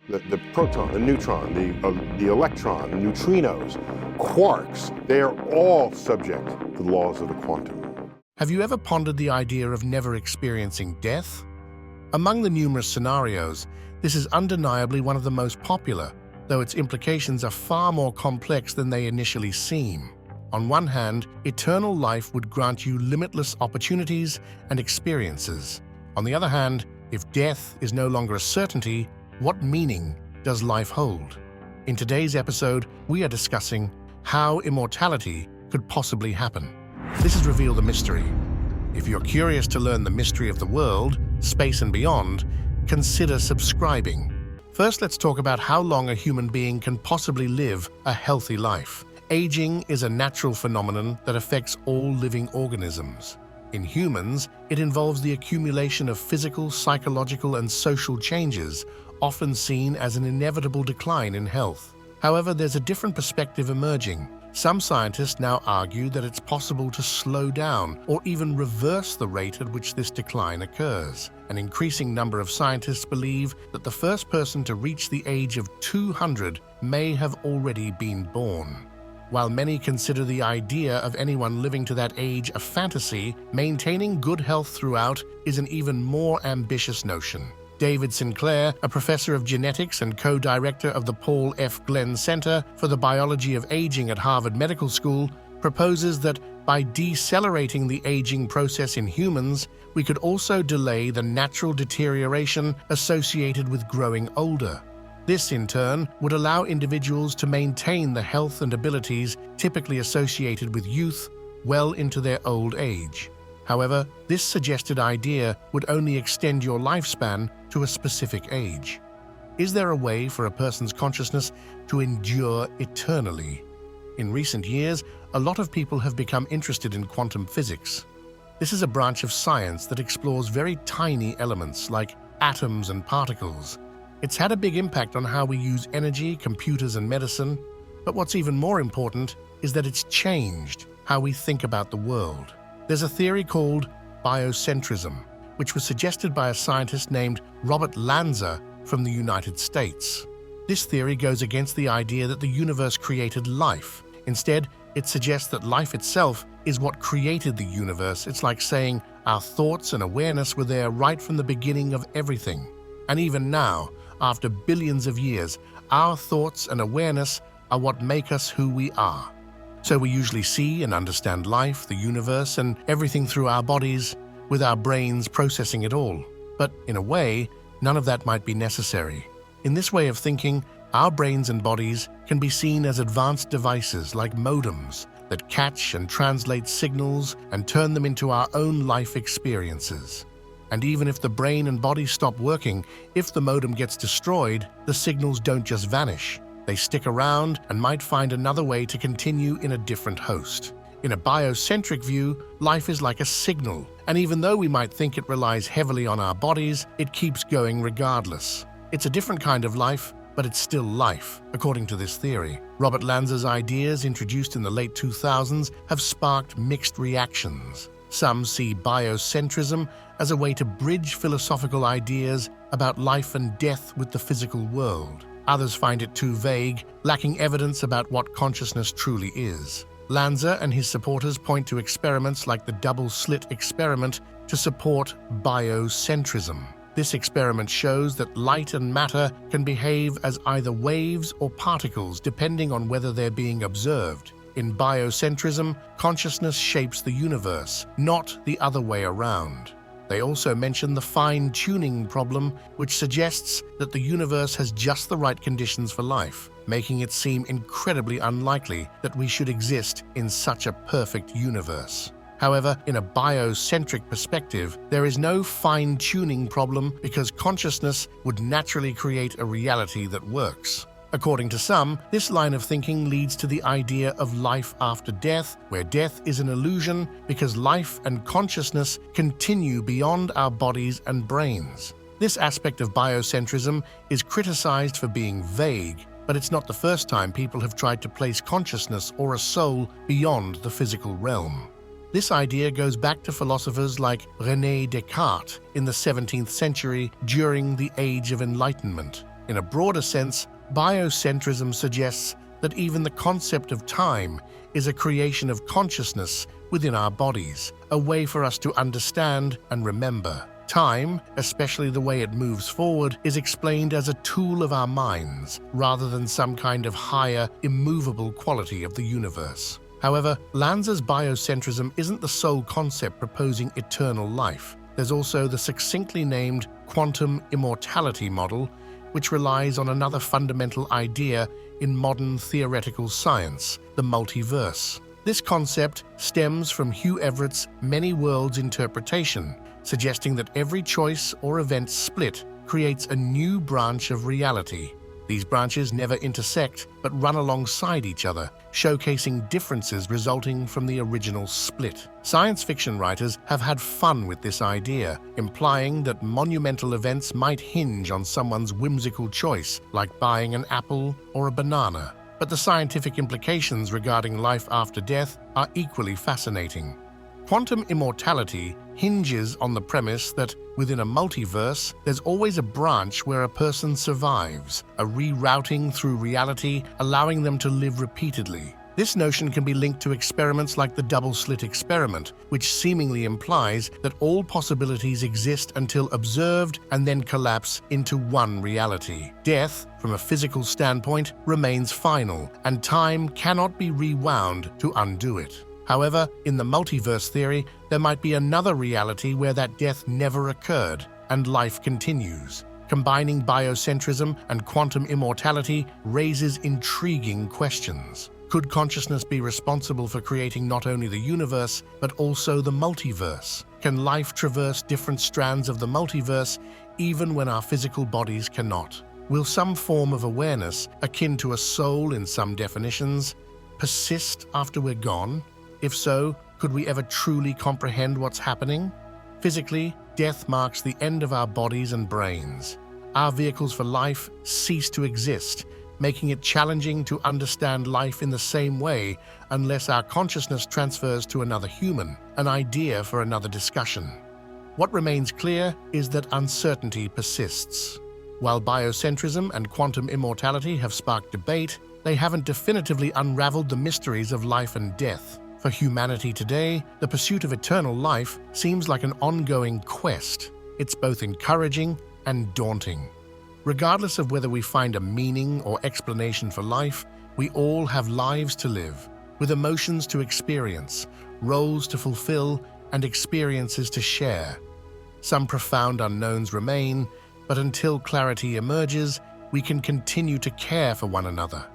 The proton, the neutron, the electron, neutrinos, quarks, they are all subject to the laws of the quantum. Have you ever pondered the idea of never experiencing death? Among the numerous scenarios, this is undeniably one of the most popular, though its implications are far more complex than they initially seem. On one hand, eternal life would grant you limitless opportunities and experiences. On the other hand, if death is no longer a certainty, what meaning does life hold? In today's episode, we are discussing how immortality could possibly happen. This is Reveal the Mystery. If you're curious to learn the mystery of the world, space and beyond, consider subscribing. First, let's talk about how long a human being can possibly live a healthy life. Aging is a natural phenomenon that affects all living organisms. In humans, it involves the accumulation of physical, psychological, and social changes, often seen as an inevitable decline in health. However, there's a different perspective emerging. Some scientists now argue that it's possible to slow down or even reverse the rate at which this decline occurs. An increasing number of scientists believe that the first person to reach the age of 200 may have already been born. While many consider the idea of anyone living to that age a fantasy, maintaining good health throughout is an even more ambitious notion. David Sinclair, a professor of genetics and co-director of the Paul F. Glenn Center for the Biology of Aging at Harvard Medical School, proposes that by decelerating the aging process in humans, we could also delay the natural deterioration associated with growing older. This, in turn, would allow individuals to maintain the health and abilities typically associated with youth well into their old age. However, this suggested idea would only extend your lifespan to a specific age. Is there a way for a person's consciousness to endure eternally? In recent years, a lot of people have become interested in quantum physics. This is a branch of science that explores very tiny elements like atoms and particles. It's had a big impact on how we use energy, computers, and medicine, but what's even more important is that it's changed how we think about the world. There's a theory called biocentrism, which was suggested by a scientist named Robert Lanza from the United States. This theory goes against the idea that the universe created life. Instead, it suggests that life itself is what created the universe. It's like saying our thoughts and awareness were there right from the beginning of everything. And even now, after billions of years, our thoughts and awareness are what make us who we are. So we usually see and understand life, the universe, and everything through our bodies, with our brains processing it all. But in a way, none of that might be necessary. In this way of thinking, our brains and bodies can be seen as advanced devices like modems that catch and translate signals and turn them into our own life experiences. And even if the brain and body stop working, if the modem gets destroyed, the signals don't just vanish. They stick around and might find another way to continue in a different host. In a biocentric view, life is like a signal, and even though we might think it relies heavily on our bodies, it keeps going regardless. It's a different kind of life, but it's still life, according to this theory. Robert Lanza's ideas, introduced in the late 2000s, have sparked mixed reactions. Some see biocentrism as a way to bridge philosophical ideas about life and death with the physical world. Others find it too vague, lacking evidence about what consciousness truly is. Lanza and his supporters point to experiments like the double-slit experiment to support biocentrism. This experiment shows that light and matter can behave as either waves or particles depending on whether they're being observed. In biocentrism, consciousness shapes the universe, not the other way around. They also mention the fine-tuning problem, which suggests that the universe has just the right conditions for life, making it seem incredibly unlikely that we should exist in such a perfect universe. However, in a biocentric perspective, there is no fine-tuning problem because consciousness would naturally create a reality that works. According to some, this line of thinking leads to the idea of life after death, where death is an illusion because life and consciousness continue beyond our bodies and brains. This aspect of biocentrism is criticized for being vague, but it's not the first time people have tried to place consciousness or a soul beyond the physical realm. This idea goes back to philosophers like René Descartes in the 17th century during the Age of Enlightenment. In a broader sense, biocentrism suggests that even the concept of time is a creation of consciousness within our bodies, a way for us to understand and remember. Time, especially the way it moves forward, is explained as a tool of our minds, rather than some kind of higher, immovable quality of the universe. However, Lanza's biocentrism isn't the sole concept proposing eternal life. There's also the succinctly named quantum immortality model, which relies on another fundamental idea in modern theoretical science, the multiverse. This concept stems from Hugh Everett's many worlds interpretation, suggesting that every choice or event split creates a new branch of reality. These branches never intersect, but run alongside each other, showcasing differences resulting from the original split. Science fiction writers have had fun with this idea, implying that monumental events might hinge on someone's whimsical choice, like buying an apple or a banana. But the scientific implications regarding life after death are equally fascinating. Quantum immortality hinges on the premise that within a multiverse, there's always a branch where a person survives, a rerouting through reality, allowing them to live repeatedly. This notion can be linked to experiments like the double-slit experiment, which seemingly implies that all possibilities exist until observed and then collapse into one reality. Death, from a physical standpoint, remains final, and time cannot be rewound to undo it. However, in the multiverse theory, there might be another reality where that death never occurred and life continues. Combining biocentrism and quantum immortality raises intriguing questions. Could consciousness be responsible for creating not only the universe, but also the multiverse? Can life traverse different strands of the multiverse even when our physical bodies cannot? Will some form of awareness, akin to a soul in some definitions, persist after we're gone? If so, could we ever truly comprehend what's happening? Physically, death marks the end of our bodies and brains. Our vehicles for life cease to exist, making it challenging to understand life in the same way unless our consciousness transfers to another human, an idea for another discussion. What remains clear is that uncertainty persists. While biocentrism and quantum immortality have sparked debate, they haven't definitively unraveled the mysteries of life and death. For humanity today, the pursuit of eternal life seems like an ongoing quest. It's both encouraging and daunting. Regardless of whether we find a meaning or explanation for life, we all have lives to live, with emotions to experience, roles to fulfill, and experiences to share. Some profound unknowns remain, but until clarity emerges, we can continue to care for one another,